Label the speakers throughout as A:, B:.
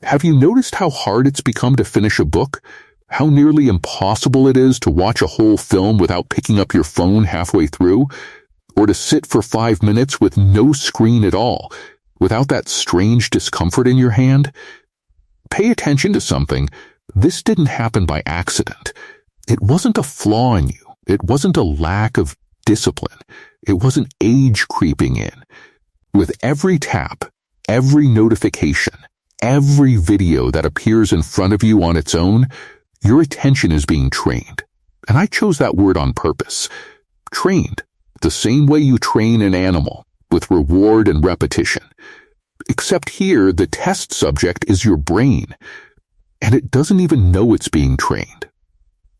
A: Have you noticed how hard it's become to finish a book? How nearly impossible it is to watch a whole film without picking up your phone halfway through? Or to sit for 5 minutes with no screen at all, without that strange discomfort in your hand? Pay attention to something. This didn't happen by accident. It wasn't a flaw in you. It wasn't a lack of discipline. It wasn't age creeping in. With every tap, every notification, every video that appears in front of you on its own, your attention is being trained. And I chose that word on purpose. Trained, the same way you train an animal, with reward and repetition. Except here, the test subject is your brain, and it doesn't even know it's being trained.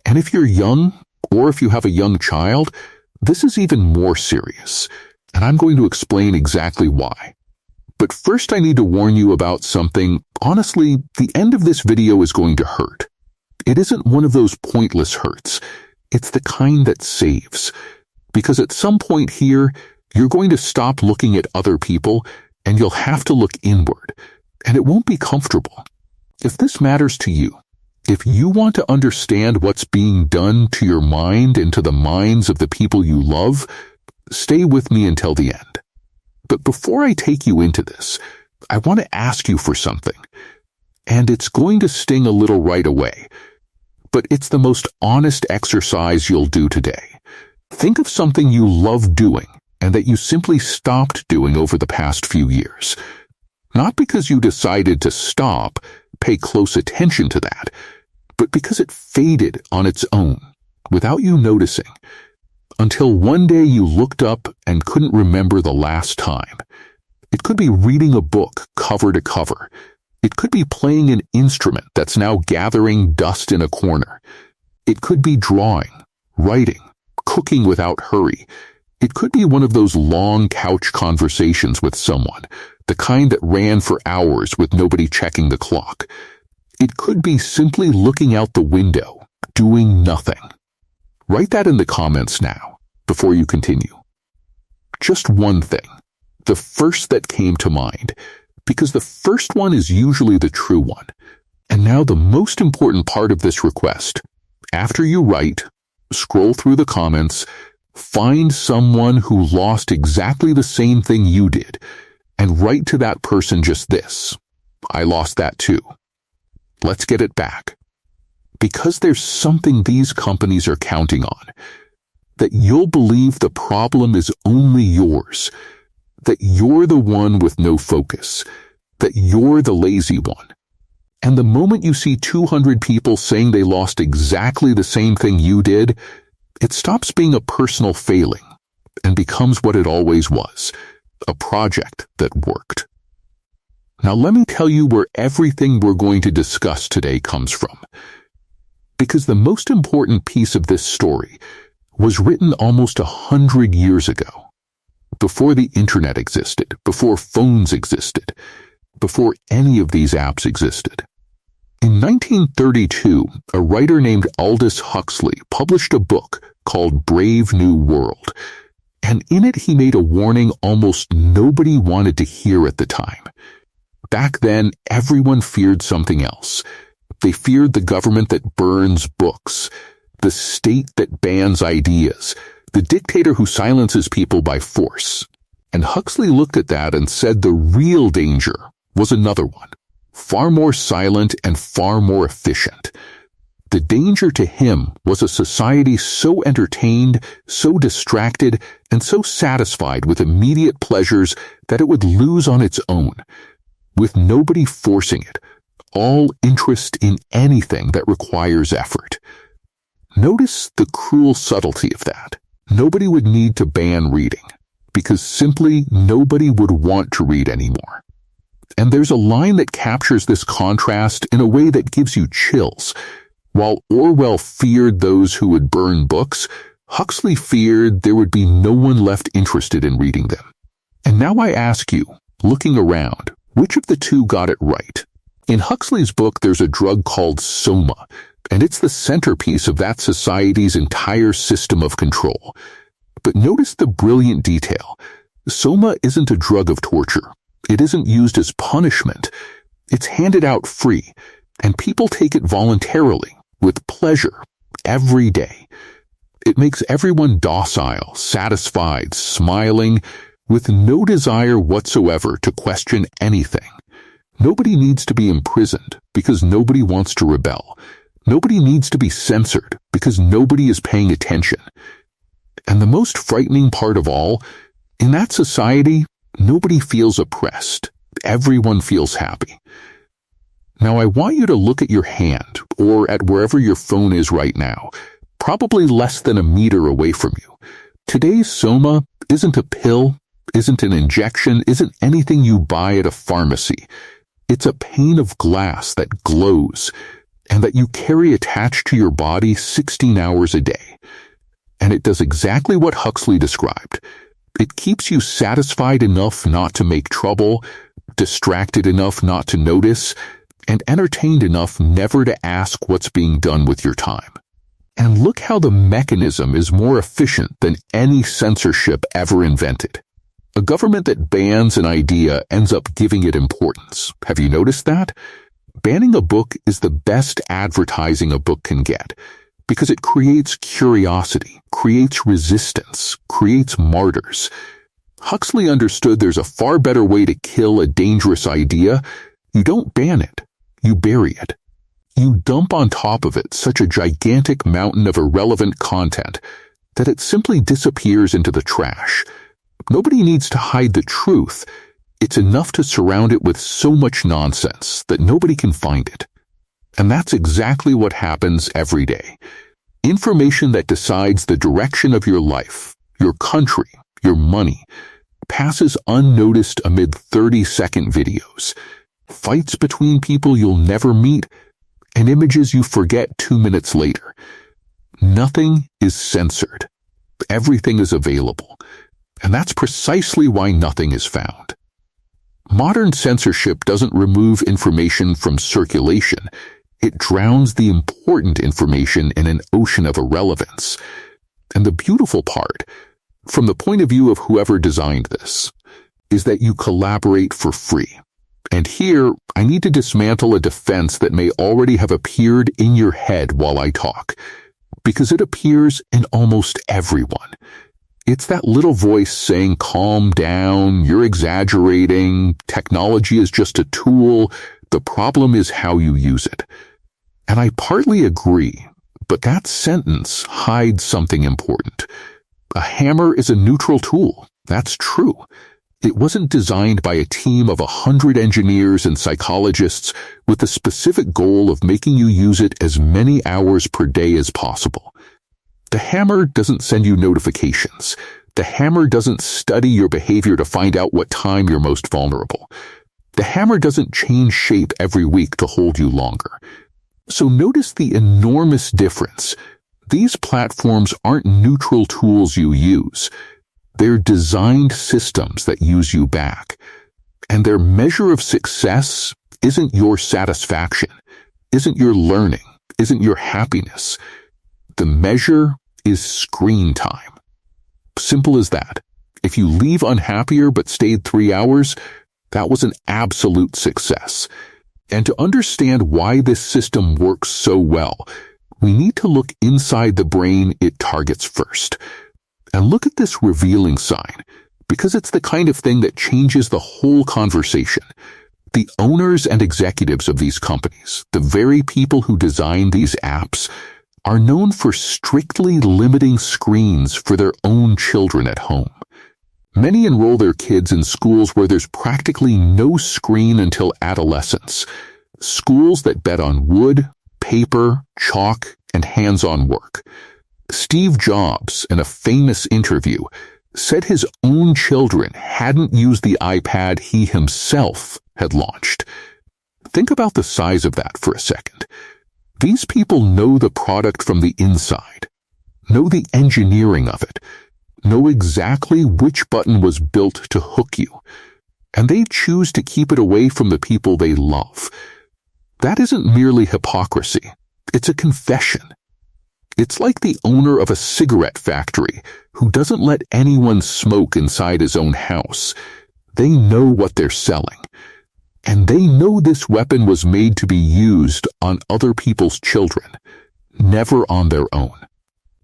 A: And if you're young, or if you have a young child, this is even more serious, and I'm going to explain exactly why. But first I need to warn you about something. Honestly, the end of this video is going to hurt. It isn't one of those pointless hurts. It's the kind that saves. Because at some point here, you're going to stop looking at other people, and you'll have to look inward, and it won't be comfortable. If this matters to you, if you want to understand what's being done to your mind and to the minds of the people you love, stay with me until the end. But before I take you into this, I want to ask you for something. And it's going to sting a little right away, but it's the most honest exercise you'll do today. Think of something you love doing and that you simply stopped doing over the past few years. Not because you decided to stop, pay close attention to that, but because it faded on its own, without you noticing, until one day you looked up and couldn't remember the last time. It could be reading a book cover to cover. It could be playing an instrument that's now gathering dust in a corner. It could be drawing, writing, cooking without hurry. It could be one of those long couch conversations with someone, the kind that ran for hours with nobody checking the clock. It could be simply looking out the window, doing nothing. Write that in the comments now, before you continue. Just one thing, the first that came to mind, because the first one is usually the true one. And now the most important part of this request. After you write, scroll through the comments, find someone who lost exactly the same thing you did, and write to that person just this: I lost that too. Let's get it back. Because there's something these companies are counting on, that you'll believe the problem is only yours, that you're the one with no focus, that you're the lazy one. And the moment you see 200 people saying they lost exactly the same thing you did, it stops being a personal failing and becomes what it always was, a project that worked. Now let me tell you where everything we're going to discuss today comes from. Because the most important piece of this story was written almost 100 years ago, before the internet existed, before phones existed, before any of these apps existed. In 1932, a writer named Aldous Huxley published a book called Brave New World, and in it he made a warning almost nobody wanted to hear at the time. Back then, everyone feared something else. They feared the government that burns books, the state that bans ideas, the dictator who silences people by force. And Huxley looked at that and said the real danger was another one, far more silent and far more efficient. The danger to him was a society so entertained, so distracted, and so satisfied with immediate pleasures that it would lose on its own, with nobody forcing it, all interest in anything that requires effort. Notice the cruel subtlety of that. Nobody would need to ban reading, because simply nobody would want to read anymore. And there's a line that captures this contrast in a way that gives you chills. While Orwell feared those who would burn books, Huxley feared there would be no one left interested in reading them. And now I ask you, looking around, which of the two got it right? In Huxley's book, there's a drug called soma, and it's the centerpiece of that society's entire system of control. But notice the brilliant detail. Soma isn't a drug of torture. It isn't used as punishment. It's handed out free, and people take it voluntarily, with pleasure, every day. It makes everyone docile, satisfied, smiling, with no desire whatsoever to question anything. Nobody needs to be imprisoned because nobody wants to rebel. Nobody needs to be censored because nobody is paying attention. And the most frightening part of all, in that society, nobody feels oppressed. Everyone feels happy. Now I want you to look at your hand, or at wherever your phone is right now, probably less than a meter away from you. Today's soma isn't a pill, isn't an injection, isn't anything you buy at a pharmacy. It's a pane of glass that glows, and that you carry attached to your body 16 hours a day. And it does exactly what Huxley described. It keeps you satisfied enough not to make trouble, distracted enough not to notice, and entertained enough never to ask what's being done with your time. And look how the mechanism is more efficient than any censorship ever invented. A government that bans an idea ends up giving it importance. Have you noticed that? Banning a book is the best advertising a book can get, because it creates curiosity, creates resistance, creates martyrs. Huxley understood there's a far better way to kill a dangerous idea. You don't ban it, you bury it. You dump on top of it such a gigantic mountain of irrelevant content that it simply disappears into the trash. Nobody needs to hide the truth. It's enough to surround it with so much nonsense that nobody can find it. And that's exactly what happens every day. Information that decides the direction of your life, your country, your money, passes unnoticed amid 30-second videos, fights between people you'll never meet, and images you forget 2 minutes later. Nothing is censored. Everything is available. And that's precisely why nothing is found. Modern censorship doesn't remove information from circulation. It drowns the important information in an ocean of irrelevance. And the beautiful part, from the point of view of whoever designed this, is that you collaborate for free. And here, I need to dismantle a defense that may already have appeared in your head while I talk, because it appears in almost everyone. It's that little voice saying, calm down, you're exaggerating, technology is just a tool, the problem is how you use it. And I partly agree, but that sentence hides something important. A hammer is a neutral tool, that's true. It wasn't designed by a team of 100 engineers and psychologists with the specific goal of making you use it as many hours per day as possible. The hammer doesn't send you notifications. The hammer doesn't study your behavior to find out what time you're most vulnerable. The hammer doesn't change shape every week to hold you longer. So notice the enormous difference. These platforms aren't neutral tools you use. They're designed systems that use you back. And their measure of success isn't your satisfaction, isn't your learning, isn't your happiness. The measure is screen time. Simple as that. If you leave unhappier but stayed 3 hours, that was an absolute success. And to understand why this system works so well, we need to look inside the brain it targets first. And look at this revealing sign, because it's the kind of thing that changes the whole conversation. The owners and executives of these companies, the very people who design these apps, are known for strictly limiting screens for their own children at home. Many enroll their kids in schools where there's practically no screen until adolescence. Schools that bet on wood, paper, chalk, and hands-on work. Steve Jobs, in a famous interview, said his own children hadn't used the iPad he himself had launched. Think about the size of that for a second. These people know the product from the inside, know the engineering of it, know exactly which button was built to hook you, and they choose to keep it away from the people they love. That isn't merely hypocrisy, it's a confession. It's like the owner of a cigarette factory who doesn't let anyone smoke inside his own house. They know what they're selling. And they know this weapon was made to be used on other people's children, never on their own.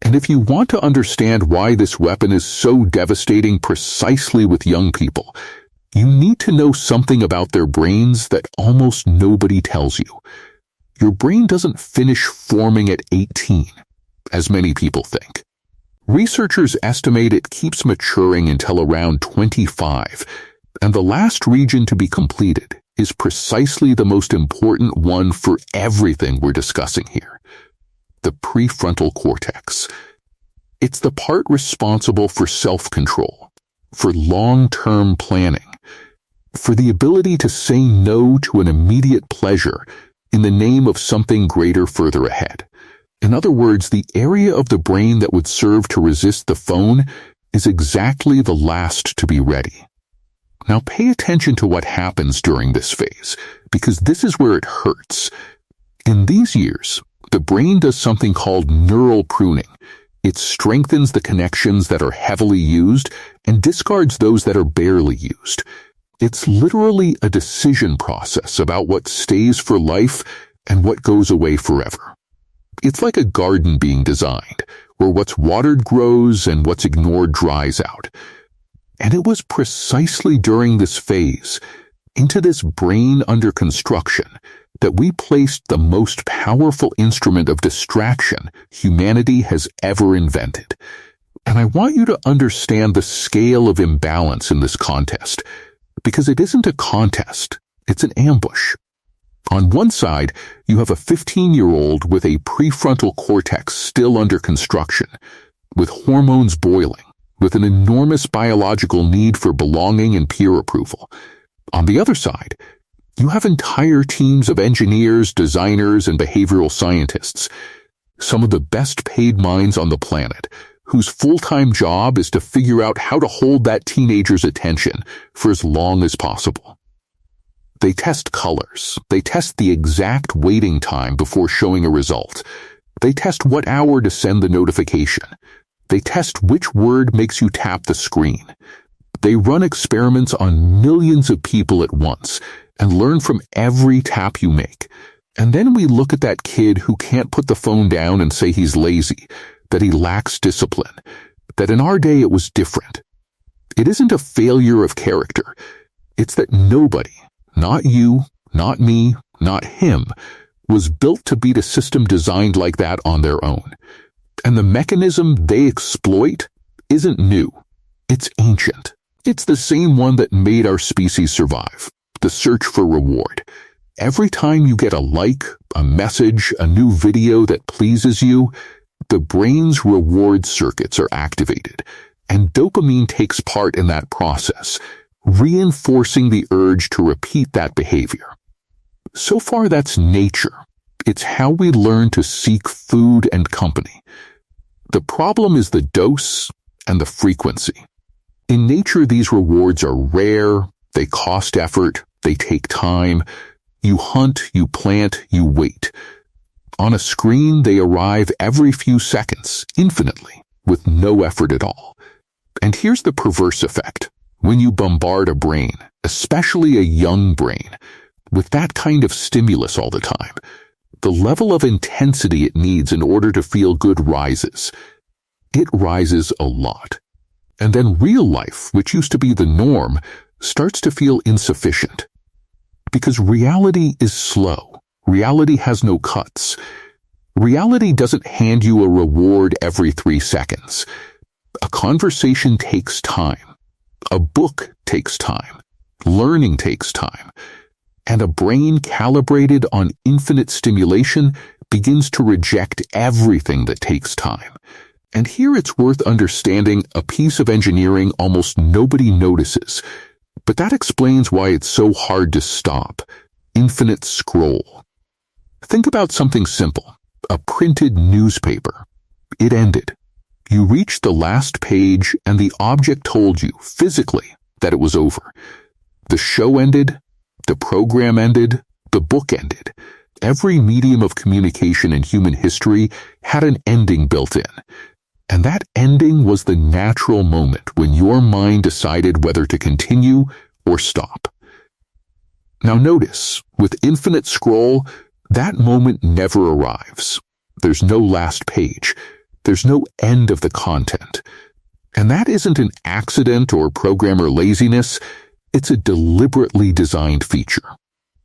A: And if you want to understand why this weapon is so devastating precisely with young people, you need to know something about their brains that almost nobody tells you. Your brain doesn't finish forming at 18, as many people think. Researchers estimate it keeps maturing until around 25, and the last region to be completed is precisely the most important one for everything we're discussing here: the prefrontal cortex. It's the part responsible for self-control, for long-term planning, for the ability to say no to an immediate pleasure in the name of something greater further ahead. In other words, the area of the brain that would serve to resist the phone is exactly the last to be ready. Now pay attention to what happens during this phase, because this is where it hurts. In these years, the brain does something called neural pruning. It strengthens the connections that are heavily used and discards those that are barely used. It's literally a decision process about what stays for life and what goes away forever. It's like a garden being designed, where what's watered grows and what's ignored dries out. And it was precisely during this phase, into this brain under construction, that we placed the most powerful instrument of distraction humanity has ever invented. And I want you to understand the scale of imbalance in this contest, because it isn't a contest, it's an ambush. On one side, you have a 15-year-old with a prefrontal cortex still under construction, with hormones boiling, with an enormous biological need for belonging and peer approval. On the other side, you have entire teams of engineers, designers, and behavioral scientists, some of the best paid minds on the planet, whose full-time job is to figure out how to hold that teenager's attention for as long as possible. They test colors. They test the exact waiting time before showing a result. They test what hour to send the notification. They test which word makes you tap the screen. They run experiments on millions of people at once and learn from every tap you make. And then we look at that kid who can't put the phone down and say he's lazy, that he lacks discipline, that in our day it was different. It isn't a failure of character. It's that nobody, not you, not me, not him, was built to beat a system designed like that on their own. And the mechanism they exploit isn't new. It's ancient. It's the same one that made our species survive, the search for reward. Every time you get a like, a message, a new video that pleases you, the brain's reward circuits are activated, and dopamine takes part in that process, reinforcing the urge to repeat that behavior. So far, that's nature. It's how we learn to seek food and company. The problem is the dose and the frequency. In nature, these rewards are rare, they cost effort, they take time. You hunt, you plant, you wait. On a screen, they arrive every few seconds, infinitely, with no effort at all. And here's the perverse effect. When you bombard a brain, especially a young brain, with that kind of stimulus all the time, the level of intensity it needs in order to feel good rises. It rises a lot. And then real life, which used to be the norm, starts to feel insufficient. Because reality is slow. Reality has no cuts. Reality doesn't hand you a reward every 3 seconds. A conversation takes time. A book takes time. Learning takes time. And a brain calibrated on infinite stimulation begins to reject everything that takes time. And here it's worth understanding a piece of engineering almost nobody notices. But that explains why it's so hard to stop. Infinite scroll. Think about something simple. A printed newspaper. It ended. You reached the last page and the object told you, physically, that it was over. The show ended. The program ended. The book ended. Every medium of communication in human history had an ending built in. And that ending was the natural moment when your mind decided whether to continue or stop. Now notice, with infinite scroll, that moment never arrives. There's no last page. There's no end of the content. And that isn't an accident or programmer laziness. It's a deliberately designed feature.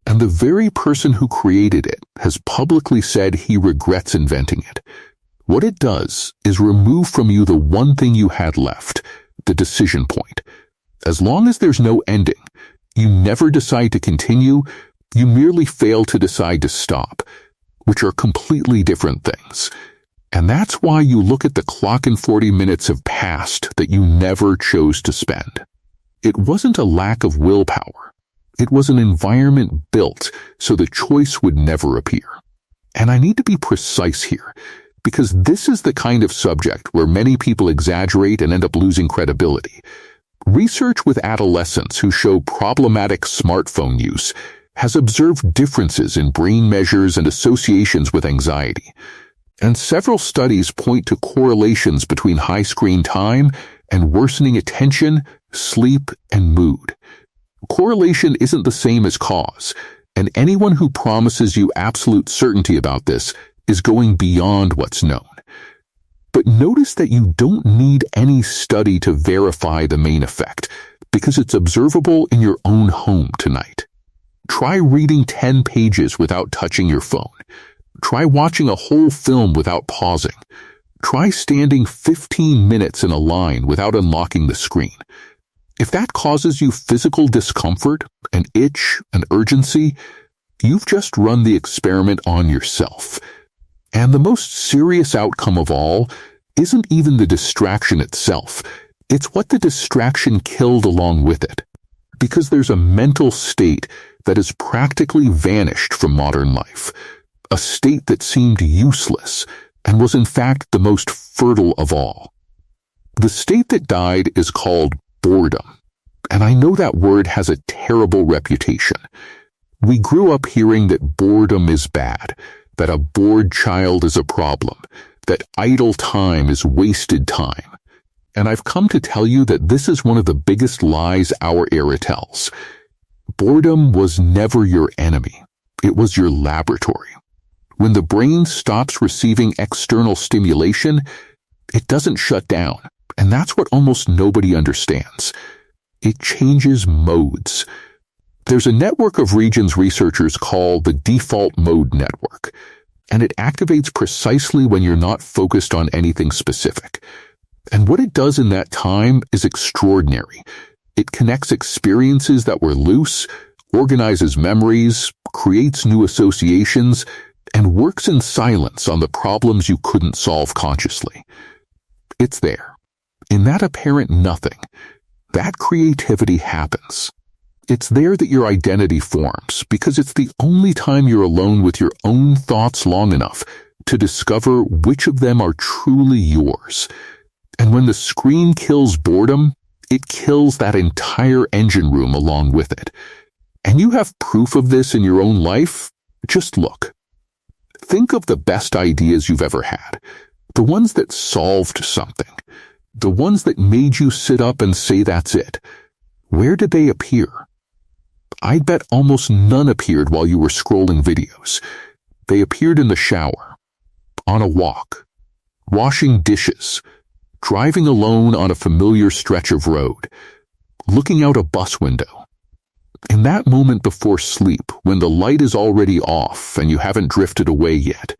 A: And the very person who created it has publicly said he regrets inventing it. What it does is remove from you the one thing you had left, the decision point. As long as there's no ending, you never decide to continue, you merely fail to decide to stop, which are completely different things. And that's why you look at the clock and 40 minutes have passed that you never chose to spend. It wasn't a lack of willpower. It was an environment built so the choice would never appear. And I need to be precise here, because this is the kind of subject where many people exaggerate and end up losing credibility. Research with adolescents who show problematic smartphone use has observed differences in brain measures and associations with anxiety. And several studies point to correlations between high screen time and worsening attention, sleep, and mood. Correlation isn't the same as cause, and anyone who promises you absolute certainty about this is going beyond what's known. But notice that you don't need any study to verify the main effect, because it's observable in your own home tonight. Try reading 10 pages without touching your phone. Try watching a whole film without pausing. Try standing 15 minutes in a line without unlocking the screen. If that causes you physical discomfort, an itch, an urgency, you've just run the experiment on yourself. And the most serious outcome of all isn't even the distraction itself. It's what the distraction killed along with it. Because there's a mental state that has practically vanished from modern life. A state that seemed useless and was in fact the most fertile of all. The state that died is called boredom. And I know that word has a terrible reputation. We grew up hearing that boredom is bad, that a bored child is a problem, that idle time is wasted time. And I've come to tell you that this is one of the biggest lies our era tells. Boredom was never your enemy. It was your laboratory. When the brain stops receiving external stimulation, it doesn't shut down. And that's what almost nobody understands. It changes modes. There's a network of regions researchers call the default mode network, and it activates precisely when you're not focused on anything specific. And what it does in that time is extraordinary. It connects experiences that were loose, organizes memories, creates new associations, and works in silence on the problems you couldn't solve consciously. It's there. In that apparent nothing, that creativity happens. It's there that your identity forms, because it's the only time you're alone with your own thoughts long enough to discover which of them are truly yours. And when the screen kills boredom, it kills that entire engine room along with it. And you have proof of this in your own life? Just look. Think of the best ideas you've ever had. The ones that solved something. The ones that made you sit up and say that's it. Where did they appear? I'd bet almost none appeared while you were scrolling videos. They appeared in the shower, on a walk, washing dishes, driving alone on a familiar stretch of road, looking out a bus window. In that moment before sleep, when the light is already off and you haven't drifted away yet.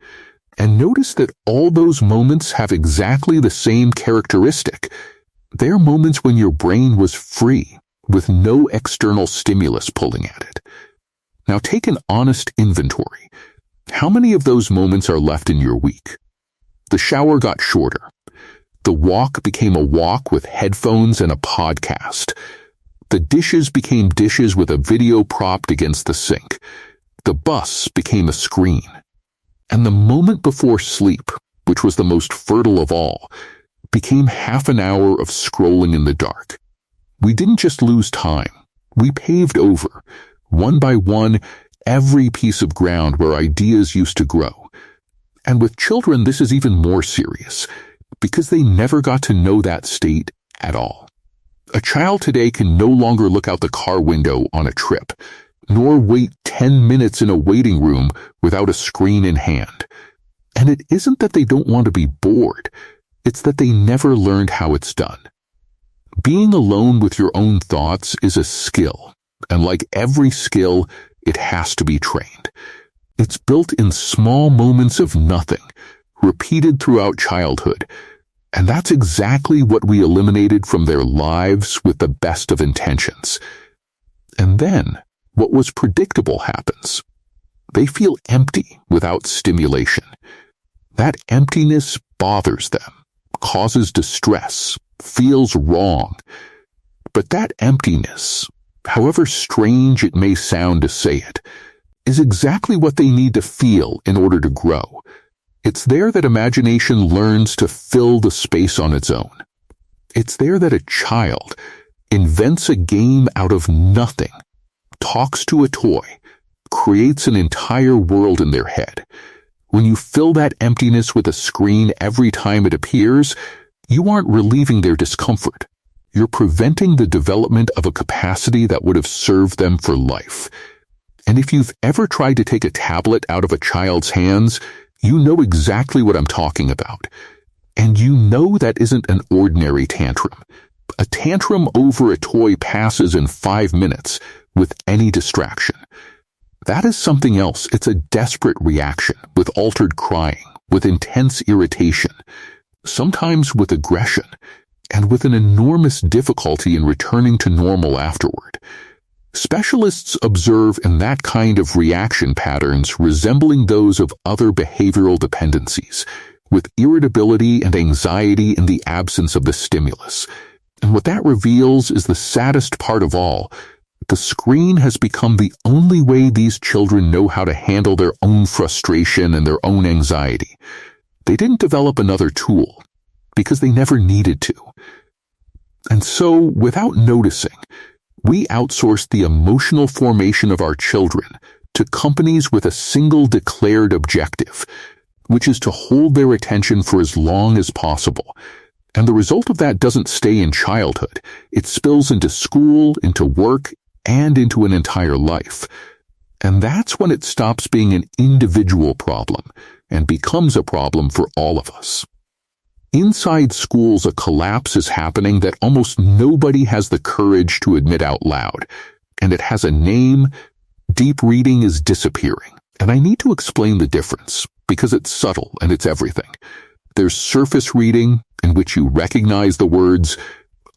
A: And notice that all those moments have exactly the same characteristic. They're moments when your brain was free, with no external stimulus pulling at it. Now take an honest inventory. How many of those moments are left in your week? The shower got shorter. The walk became a walk with headphones and a podcast. The dishes became dishes with a video propped against the sink. The bus became a screen. And the moment before sleep, which was the most fertile of all, became half an hour of scrolling in the dark. We didn't just lose time. We paved over, one by one, every piece of ground where ideas used to grow. And with children, this is even more serious, because they never got to know that state at all. A child today can no longer look out the car window on a trip. nor wait 10 minutes in a waiting room without a screen in hand. And it isn't that they don't want to be bored, it's that they never learned how it's done. Being alone with your own thoughts is a skill, and like every skill, it has to be trained. It's built in small moments of nothing, repeated throughout childhood, and that's exactly what we eliminated from their lives with the best of intentions. And then, what was predictable happens. They feel empty without stimulation. That emptiness bothers them, causes distress, feels wrong. But that emptiness, however strange it may sound to say it, is exactly what they need to feel in order to grow. It's there that imagination learns to fill the space on its own. It's there that a child invents a game out of nothing, talks to a toy, creates an entire world in their head. When you fill that emptiness with a screen every time it appears, you aren't relieving their discomfort. You're preventing the development of a capacity that would have served them for life. And if you've ever tried to take a tablet out of a child's hands, you know exactly what I'm talking about. And you know that isn't an ordinary tantrum. A tantrum over a toy passes in 5 minutes with any distraction. That is something else. It's a desperate reaction with altered crying, with intense irritation, sometimes with aggression, and with an enormous difficulty in returning to normal afterward. Specialists observe in that kind of reaction patterns resembling those of other behavioral dependencies, with irritability and anxiety in the absence of the stimulus. And what that reveals is the saddest part of all. The screen has become the only way these children know how to handle their own frustration and their own anxiety. They didn't develop another tool because they never needed to. And so, without noticing, we outsourced the emotional formation of our children to companies with a single declared objective, which is to hold their attention for as long as possible. And the result of that doesn't stay in childhood. It spills into school, into work, and into an entire life. And that's when it stops being an individual problem and becomes a problem for all of us. Inside schools, a collapse is happening that almost nobody has the courage to admit out loud. And it has a name. Deep reading is disappearing. And I need to explain the difference, because it's subtle and it's everything. There's surface reading, in which you recognize the words,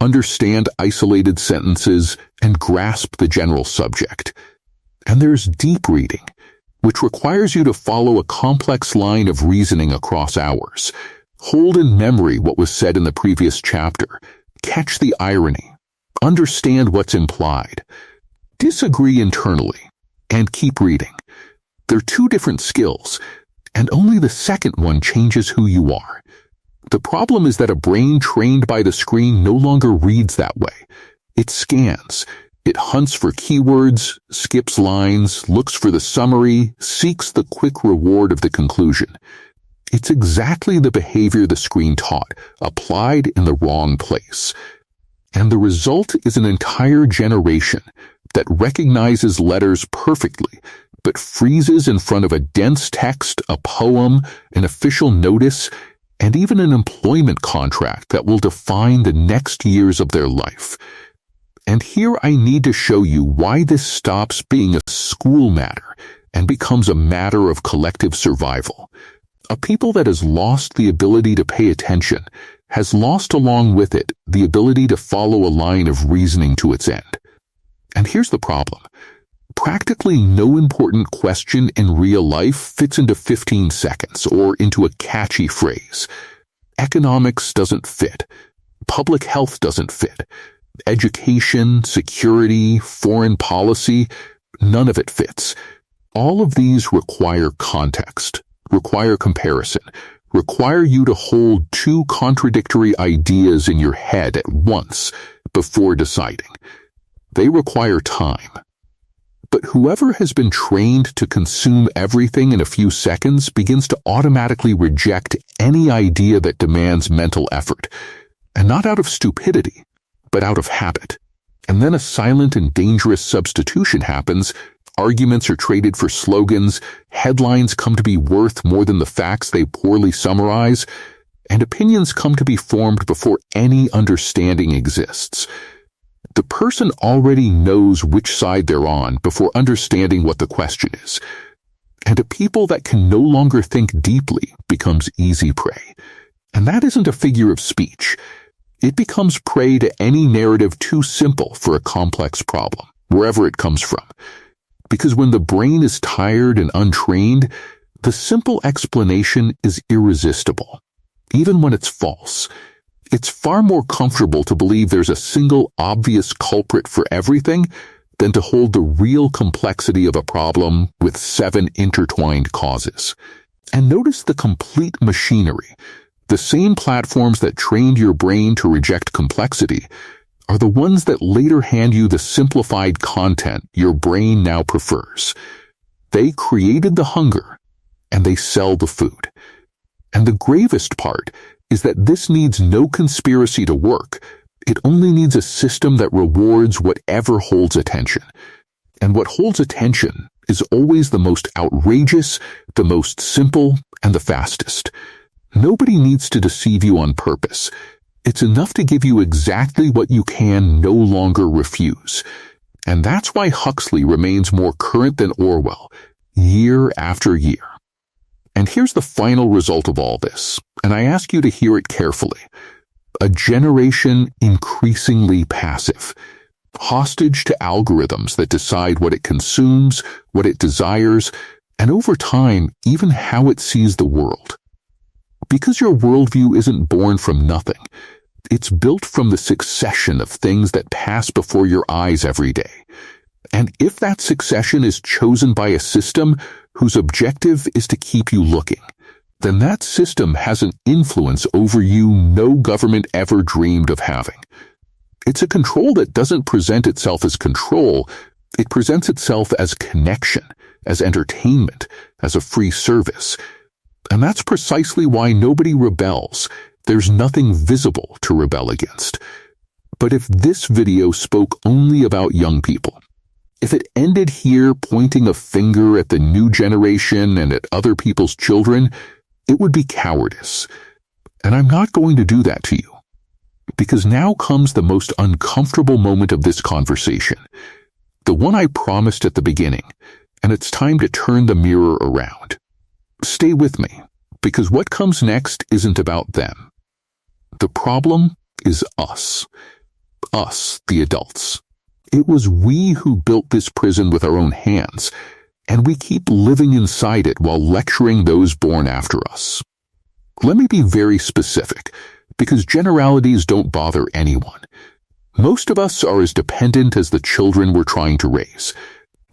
A: understand isolated sentences, and grasp the general subject. And there's deep reading, which requires you to follow a complex line of reasoning across hours. Hold in memory what was said in the previous chapter. Catch the irony. Understand what's implied. Disagree internally. And keep reading. They're two different skills, and only the second one changes who you are. The problem is that a brain trained by the screen no longer reads that way. It scans. It hunts for keywords, skips lines, looks for the summary, seeks the quick reward of the conclusion. It's exactly the behavior the screen taught, applied in the wrong place. And the result is an entire generation that recognizes letters perfectly, but freezes in front of a dense text, a poem, an official notice, and even an employment contract that will define the next years of their life. And here I need to show you why this stops being a school matter and becomes a matter of collective survival. A people that has lost the ability to pay attention has lost along with it the ability to follow a line of reasoning to its end. And here's the problem. Practically no important question in real life fits into 15 seconds or into a catchy phrase. Economics doesn't fit. Public health doesn't fit. Education, security, foreign policy, none of it fits. All of these require context, require comparison, require you to hold two contradictory ideas in your head at once before deciding. They require time. But whoever has been trained to consume everything in a few seconds begins to automatically reject any idea that demands mental effort, and not out of stupidity, but out of habit. And then a silent and dangerous substitution happens arguments are traded for slogans, headlines come to be worth more than the facts they poorly summarize, and opinions come to be formed before any understanding exists. The person already knows which side they're on before understanding what the question is. And a people that can no longer think deeply becomes easy prey. And that isn't a figure of speech. It becomes prey to any narrative too simple for a complex problem, wherever it comes from. Because when the brain is tired and untrained, the simple explanation is irresistible, even when it's false. It's far more comfortable to believe there's a single obvious culprit for everything than to hold the real complexity of a problem with 7 intertwined causes. And notice the complete machinery. The same platforms that trained your brain to reject complexity are the ones that later hand you the simplified content your brain now prefers. They created the hunger, and they sell the food. And the gravest part is that this needs no conspiracy to work. It only needs a system that rewards whatever holds attention. And what holds attention is always the most outrageous, the most simple, and the fastest. Nobody needs to deceive you on purpose. It's enough to give you exactly what you can no longer refuse. And that's why Huxley remains more current than Orwell, year after year. And here's the final result of all this, and I ask you to hear it carefully. A generation increasingly passive, hostage to algorithms that decide what it consumes, what it desires, and over time, even how it sees the world. Because your worldview isn't born from nothing. It's built from the succession of things that pass before your eyes every day. And if that succession is chosen by a system whose objective is to keep you looking, then that system has an influence over you no government ever dreamed of having. It's a control that doesn't present itself as control. It presents itself as connection, as entertainment, as a free service. And that's precisely why nobody rebels. There's nothing visible to rebel against. But if this video spoke only about young people, if it ended here pointing a finger at the new generation and at other people's children, it would be cowardice. And I'm not going to do that to you. Because now comes the most uncomfortable moment of this conversation. The one I promised at the beginning, and it's time to turn the mirror around. Stay with me, because what comes next isn't about them. The problem is us. Us, the adults. It was we who built this prison with our own hands, and we keep living inside it while lecturing those born after us. Let me be very specific, because generalities don't bother anyone. Most of us are as dependent as the children we're trying to raise.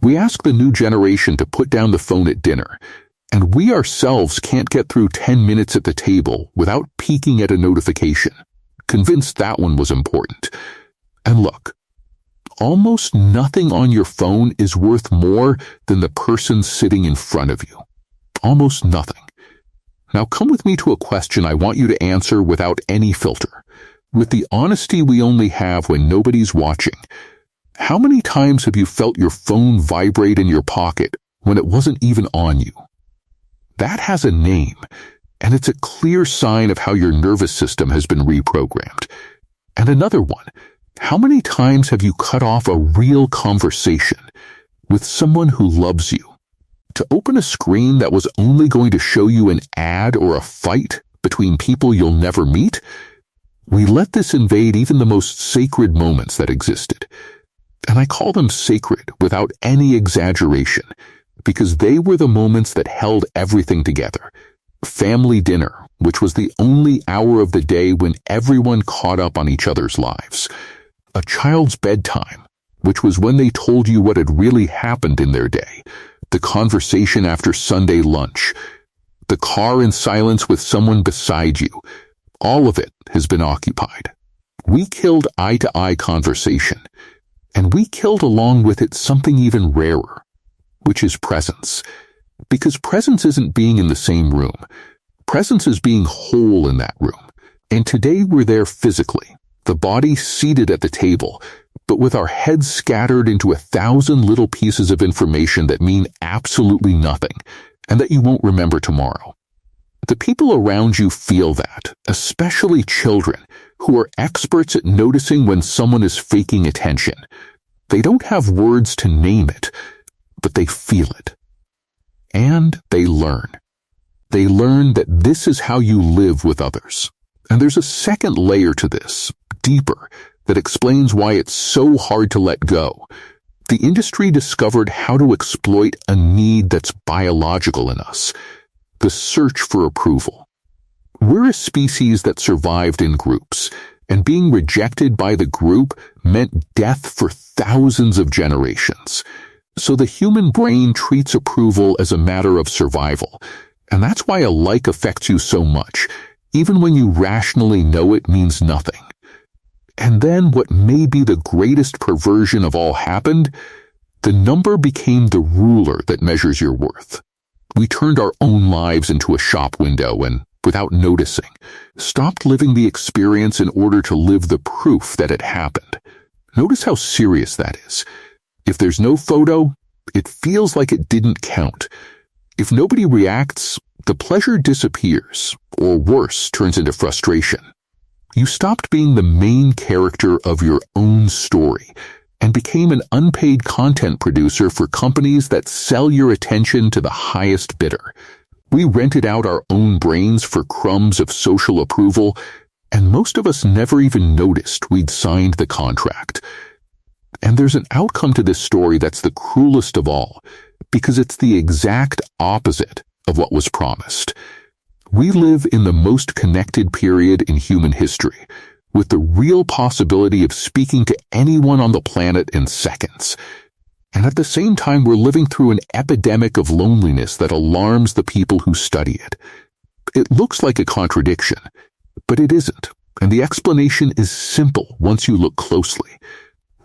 A: We ask the new generation to put down the phone at dinner, and we ourselves can't get through 10 minutes at the table without peeking at a notification, convinced that one was important. And look, almost nothing on your phone is worth more than the person sitting in front of you. Almost nothing. Now come with me to a question I want you to answer without any filter, with the honesty we only have when nobody's watching. How many times have you felt your phone vibrate in your pocket when it wasn't even on you? That has a name, and it's a clear sign of how your nervous system has been reprogrammed. And another one, how many times have you cut off a real conversation with someone who loves you to open a screen that was only going to show you an ad or a fight between people you'll never meet? We let this invade even the most sacred moments that existed. And I call them sacred without any exaggeration, because they were the moments that held everything together. Family dinner, which was the only hour of the day when everyone caught up on each other's lives. A child's bedtime, which was when they told you what had really happened in their day. The conversation after Sunday lunch. The car in silence with someone beside you. All of it has been occupied. We killed eye-to-eye conversation, and we killed along with it something even rarer, which is presence. Because presence isn't being in the same room. Presence is being whole in that room. And today we're there physically, the body seated at the table, but with our heads scattered into 1,000 little pieces of information that mean absolutely nothing, and that you won't remember tomorrow. The people around you feel that, especially children, who are experts at noticing when someone is faking attention. They don't have words to name it, but they feel it. And they learn. They learn that this is how you live with others. And there's a second layer to this, deeper, that explains why it's so hard to let go. The industry discovered how to exploit a need that's biological in us, the search for approval. We're a species that survived in groups, and being rejected by the group meant death for thousands of generations. So the human brain treats approval as a matter of survival, and that's why a like affects you so much, even when you rationally know it means nothing. And then what may be the greatest perversion of all happened, the number became the ruler that measures your worth. We turned our own lives into a shop window and, without noticing, stopped living the experience in order to live the proof that it happened. Notice how serious that is. If there's no photo, it feels like it didn't count. If nobody reacts, the pleasure disappears, or worse, turns into frustration. You stopped being the main character of your own story and became an unpaid content producer for companies that sell your attention to the highest bidder. We rented out our own brains for crumbs of social approval, and most of us never even noticed we'd signed the contract. And there's an outcome to this story that's the cruelest of all, because it's the exact opposite of what was promised. We live in the most connected period in human history, with the real possibility of speaking to anyone on the planet in seconds. And at the same time, we're living through an epidemic of loneliness that alarms the people who study it. It looks like a contradiction, but it isn't, and the explanation is simple once you look closely.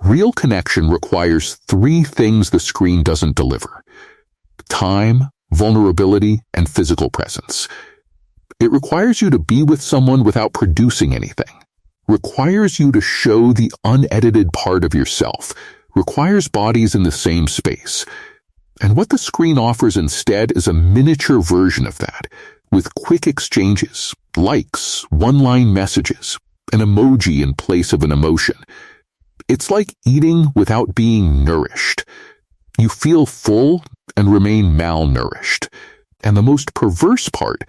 A: Real connection requires 3 things the screen doesn't deliver: time, vulnerability, and physical presence. It requires you to be with someone without producing anything, requires you to show the unedited part of yourself, requires bodies in the same space. And what the screen offers instead is a miniature version of that, with quick exchanges, likes, one-line messages, an emoji in place of an emotion. It's like eating without being nourished. You feel full and remain malnourished. And the most perverse part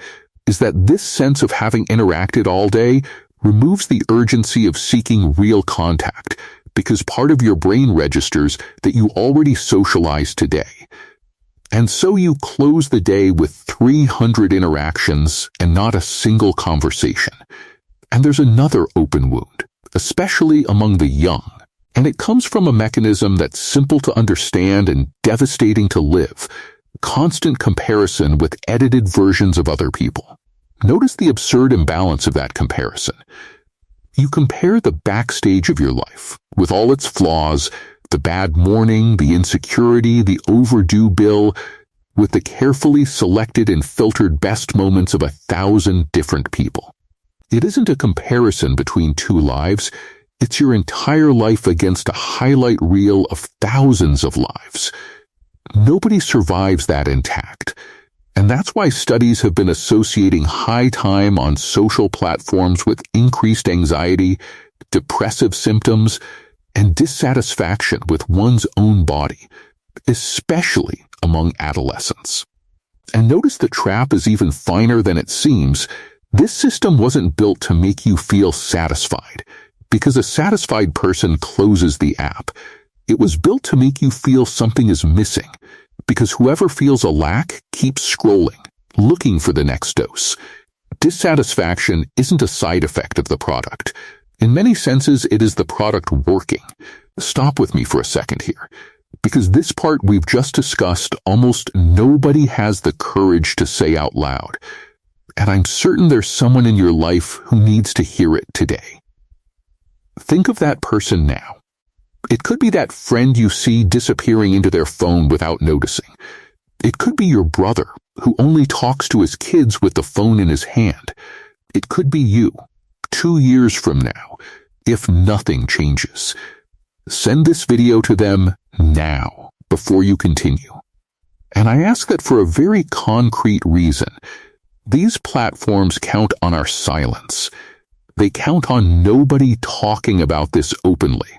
A: is that this sense of having interacted all day removes the urgency of seeking real contact, because part of your brain registers that you already socialized today. And so you close the day with 300 interactions and not a single conversation. And there's another open wound, especially among the young. And it comes from a mechanism that's simple to understand and devastating to live: constant comparison with edited versions of other people. Notice the absurd imbalance of that comparison. You compare the backstage of your life, with all its flaws, the bad morning, the insecurity, the overdue bill, with the carefully selected and filtered best moments of 1,000 different people. It isn't a comparison between 2 lives. It's your entire life against a highlight reel of thousands of lives. Nobody survives that intact. And that's why studies have been associating high time on social platforms with increased anxiety, depressive symptoms, and dissatisfaction with one's own body, especially among adolescents. And notice the trap is even finer than it seems. This system wasn't built to make you feel satisfied, because a satisfied person closes the app. It was built to make you feel something is missing, because whoever feels a lack keeps scrolling, looking for the next dose. Dissatisfaction isn't a side effect of the product. In many senses, it is the product working. Stop with me for a second here, because this part we've just discussed almost nobody has the courage to say out loud. And I'm certain there's someone in your life who needs to hear it today. Think of that person now. It could be that friend you see disappearing into their phone without noticing. It could be your brother who only talks to his kids with the phone in his hand. It could be you, 2 years from now, if nothing changes. Send this video to them now, before you continue. And I ask that for a very concrete reason. These platforms count on our silence. They count on nobody talking about this openly,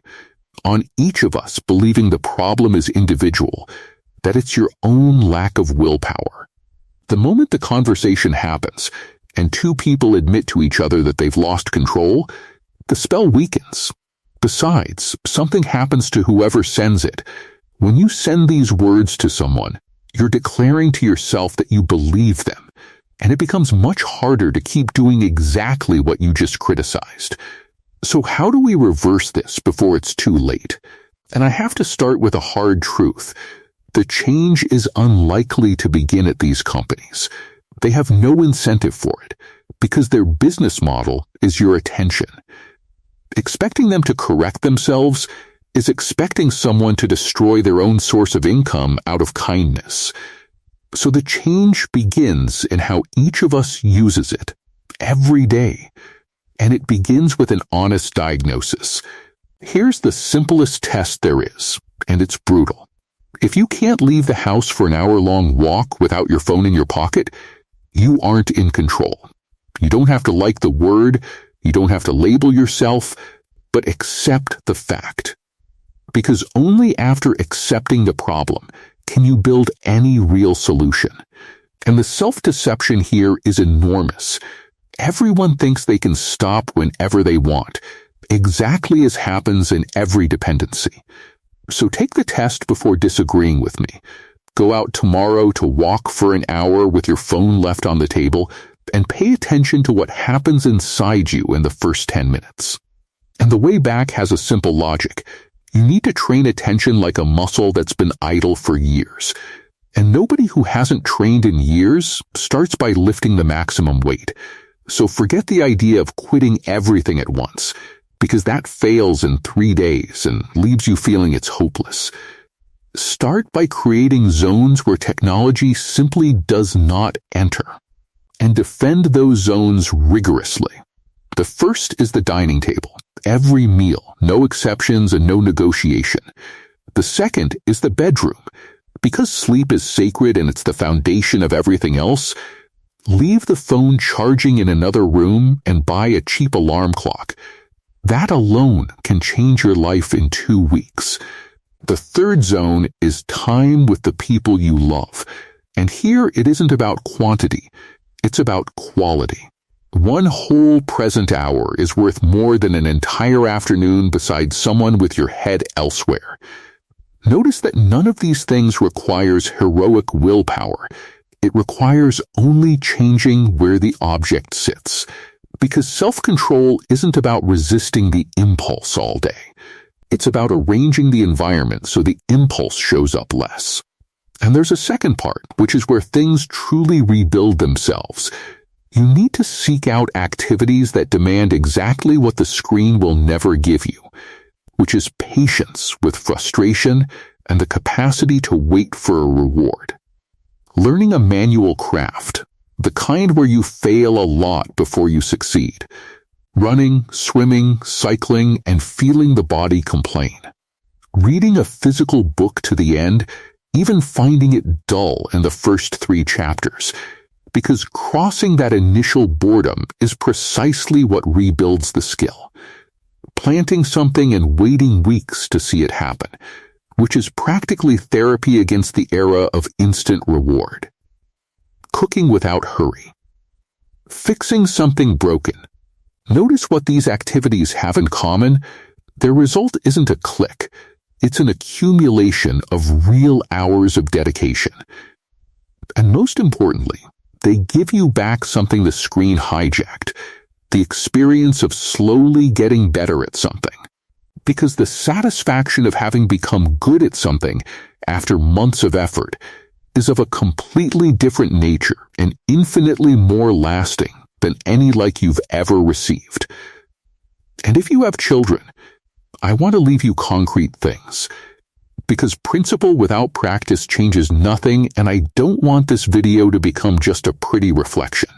A: on each of us believing the problem is individual, that it's your own lack of willpower. The moment the conversation happens, and two people admit to each other that they've lost control, the spell weakens. Besides, something happens to whoever sends it. When you send these words to someone, you're declaring to yourself that you believe them, and it becomes much harder to keep doing exactly what you just criticized. So how do we reverse this before it's too late? And I have to start with a hard truth. The change is unlikely to begin at these companies. They have no incentive for it, because their business model is your attention. Expecting them to correct themselves is expecting someone to destroy their own source of income out of kindness. So the change begins in how each of us uses it, every day. And it begins with an honest diagnosis. Here's the simplest test there is, and it's brutal. If you can't leave the house for an hour-long walk without your phone in your pocket, you aren't in control. You don't have to like the word, you don't have to label yourself, but accept the fact. Because only after accepting the problem can you build any real solution. And the self-deception here is enormous. Everyone thinks they can stop whenever they want, exactly as happens in every dependency. So take the test before disagreeing with me. Go out tomorrow to walk for an hour with your phone left on the table, and pay attention to what happens inside you in the first 10 minutes. And the way back has a simple logic. You need to train attention like a muscle that's been idle for years. And nobody who hasn't trained in years starts by lifting the maximum weight. So forget the idea of quitting everything at once, because that fails in 3 days and leaves you feeling it's hopeless. Start by creating zones where technology simply does not enter, and defend those zones rigorously. The first is the dining table. Every meal, no exceptions and no negotiation. The second is the bedroom. Because sleep is sacred and it's the foundation of everything else, leave the phone charging in another room and buy a cheap alarm clock. That alone can change your life in 2 weeks. The third zone is time with the people you love. And here it isn't about quantity, it's about quality. 1 whole present hour is worth more than an entire afternoon beside someone with your head elsewhere. Notice that none of these things requires heroic willpower. It requires only changing where the object sits. Because self-control isn't about resisting the impulse all day. It's about arranging the environment so the impulse shows up less. And there's a second part, which is where things truly rebuild themselves. You need to seek out activities that demand exactly what the screen will never give you, which is patience with frustration and the capacity to wait for a reward. Learning a manual craft, the kind where you fail a lot before you succeed. Running, swimming, cycling, and feeling the body complain. Reading a physical book to the end, even finding it dull in the first 3 chapters. Because crossing that initial boredom is precisely what rebuilds the skill. Planting something and waiting weeks to see it happen, which is practically therapy against the era of instant reward. Cooking without hurry. Fixing something broken. Notice what these activities have in common. Their result isn't a click. It's an accumulation of real hours of dedication. And most importantly, they give you back something the screen hijacked, the experience of slowly getting better at something. Because the satisfaction of having become good at something after months of effort is of a completely different nature and infinitely more lasting than any like you've ever received. And if you have children, I want to leave you concrete things. Because principle without practice changes nothing, and I don't want this video to become just a pretty reflection.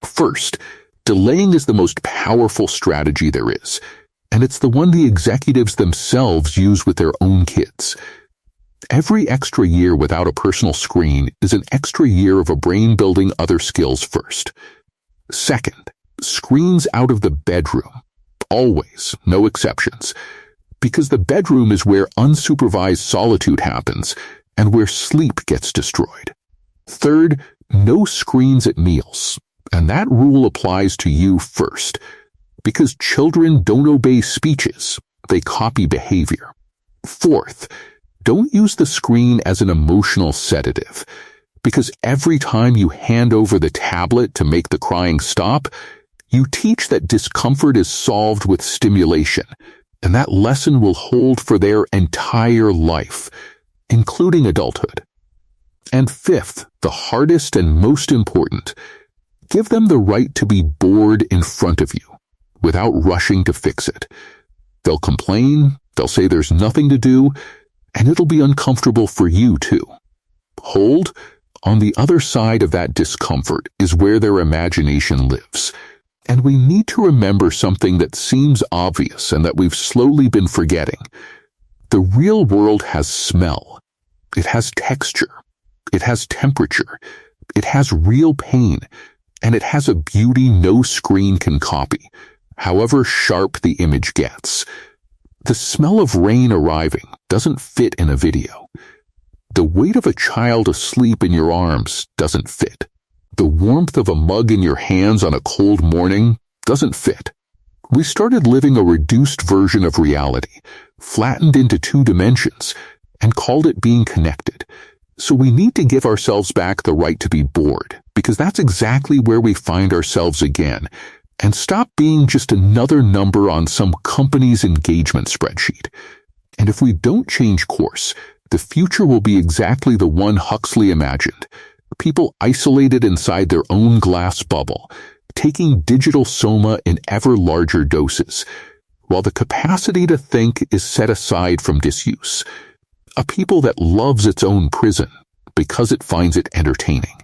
A: First, delaying is the most powerful strategy there is. and it's the one the executives themselves use with their own kids. Every extra year without a personal screen is an extra year of a brain building other skills first. Second, screens out of the bedroom. Always, no exceptions. Because the bedroom is where unsupervised solitude happens and where sleep gets destroyed. Third, no screens at meals. And that rule applies to you first. Because children don't obey speeches, they copy behavior. Fourth, don't use the screen as an emotional sedative. Because every time you hand over the tablet to make the crying stop, you teach that discomfort is solved with stimulation, and that lesson will hold for their entire life, including adulthood. And fifth, the hardest and most important, give them the right to be bored in front of you, without rushing to fix it. They'll complain, they'll say there's nothing to do, and it'll be uncomfortable for you too. Hold, on the other side of that discomfort is where their imagination lives. And we need to remember something that seems obvious and that we've slowly been forgetting. The real world has smell. It has texture. It has temperature. It has real pain. And it has a beauty no screen can copy, however sharp the image gets. The smell of rain arriving doesn't fit in a video. The weight of a child asleep in your arms doesn't fit. The warmth of a mug in your hands on a cold morning doesn't fit. We started living a reduced version of reality, flattened into 2 dimensions, and called it being connected. So we need to give ourselves back the right to be bored, because that's exactly where we find ourselves again, and stop being just another number on some company's engagement spreadsheet. And if we don't change course, the future will be exactly the one Huxley imagined. People isolated inside their own glass bubble, taking digital soma in ever larger doses, while the capacity to think is set aside from disuse. A people that loves its own prison because it finds it entertaining.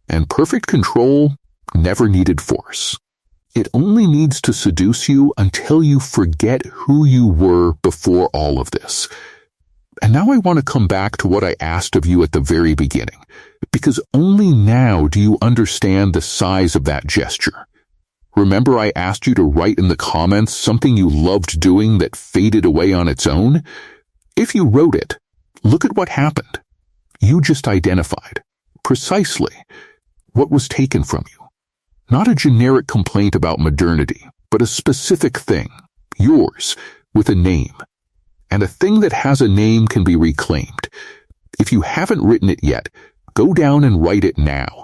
A: And perfect control never needed force. It only needs to seduce you until you forget who you were before all of this. And now I want to come back to what I asked of you at the very beginning, because only now do you understand the size of that gesture. Remember I asked you to write in the comments something you loved doing that faded away on its own? If you wrote it, look at what happened. You just identified, precisely, what was taken from you. Not a generic complaint about modernity, but a specific thing, yours, with a name. And a thing that has a name can be reclaimed. If you haven't written it yet, go down and write it now,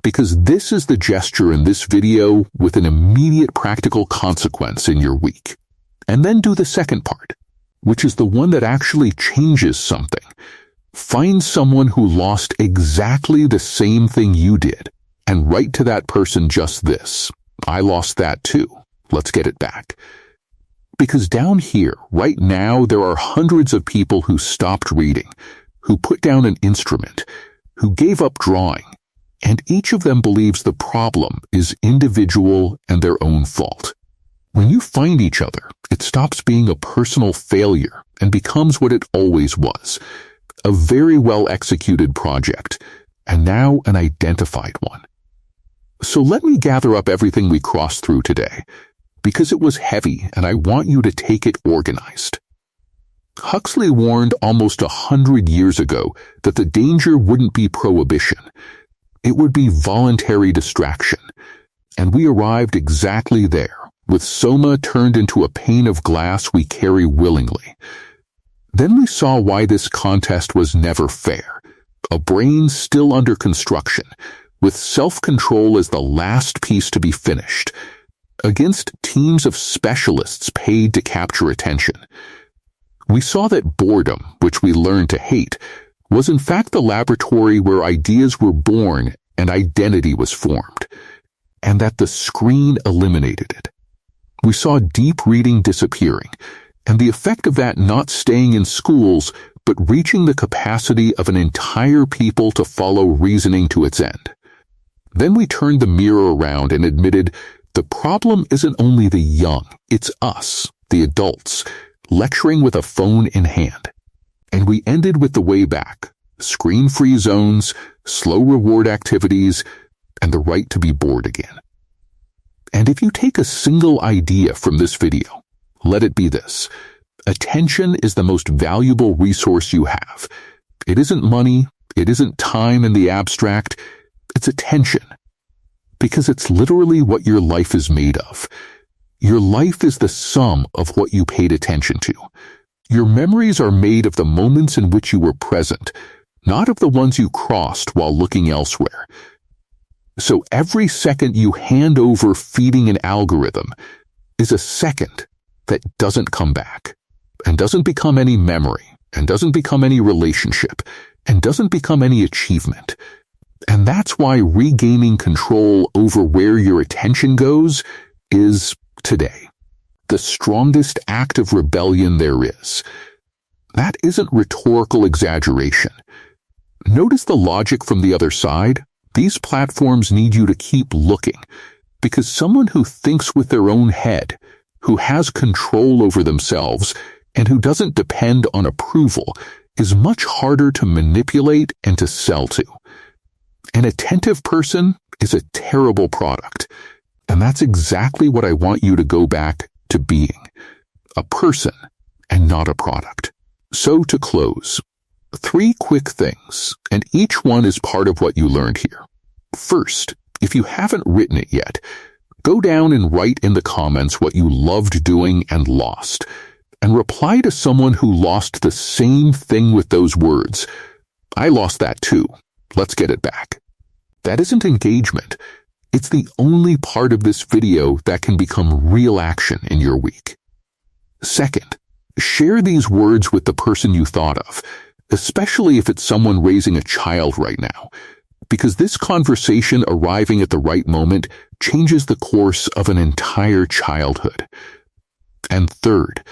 A: because this is the gesture in this video with an immediate practical consequence in your week. And then do the second part, which is the one that actually changes something. Find someone who lost exactly the same thing you did, and write to that person just this: I lost that too. Let's get it back. Because down here, right now, there are hundreds of people who stopped reading, who put down an instrument, who gave up drawing, and each of them believes the problem is individual and their own fault. When you find each other, it stops being a personal failure and becomes what it always was, a very well-executed project, and now an identified one. So let me gather up everything we crossed through today, because it was heavy and I want you to take it organized. Huxley warned almost 100 years ago that the danger wouldn't be prohibition. It would be voluntary distraction. And we arrived exactly there, with soma turned into a pane of glass we carry willingly. Then we saw why this contest was never fair. A brain still under construction, with self-control as the last piece to be finished, against teams of specialists paid to capture attention. We saw that boredom, which we learned to hate, was in fact the laboratory where ideas were born and identity was formed, and that the screen eliminated it. We saw deep reading disappearing, and the effect of that not staying in schools but reaching the capacity of an entire people to follow reasoning to its end. Then we turned the mirror around and admitted the problem isn't only the young, it's us, the adults, lecturing with a phone in hand. And we ended with the way back: screen-free zones, slow reward activities, and the right to be bored again. And if you take a single idea from this video, let it be this: attention is the most valuable resource you have. It isn't money, it isn't time in the abstract, it's attention. Because it's literally what your life is made of. Your life is the sum of what you paid attention to. Your memories are made of the moments in which you were present, not of the ones you crossed while looking elsewhere. So every second you hand over feeding an algorithm is a second that doesn't come back, and doesn't become any memory, and doesn't become any relationship, and doesn't become any achievement. And that's why regaining control over where your attention goes is, today, the strongest act of rebellion there is. That isn't rhetorical exaggeration. Notice the logic from the other side. These platforms need you to keep looking, because someone who thinks with their own head, who has control over themselves, and who doesn't depend on approval, is much harder to manipulate and to sell to. An attentive person is a terrible product, and that's exactly what I want you to go back to being: a person and not a product. So to close, 3 quick things, and each one is part of what you learned here. First, if you haven't written it yet, go down and write in the comments what you loved doing and lost, and reply to someone who lost the same thing with those words: "I lost that too. Let's get it back." That isn't engagement. It's the only part of this video that can become real action in your week. Second, share these words with the person you thought of, especially if it's someone raising a child right now, because this conversation arriving at the right moment changes the course of an entire childhood. And third,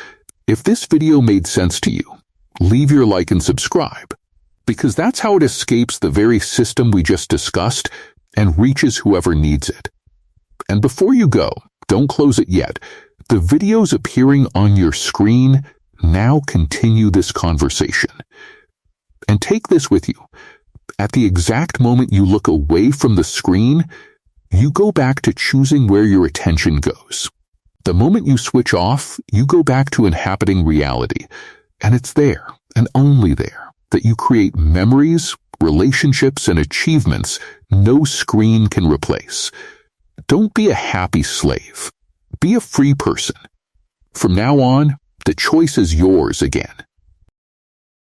A: if this video made sense to you, leave your like and subscribe, because that's how it escapes the very system we just discussed and reaches whoever needs it. And before you go, don't close it yet. The videos appearing on your screen now continue this conversation. And take this with you. At the exact moment you look away from the screen, you go back to choosing where your attention goes. The moment you switch off, you go back to inhabiting reality. And it's there, and only there, that you create memories, relationships, and achievements no screen can replace. Don't be a happy slave. Be a free person. From now on, the choice is yours again.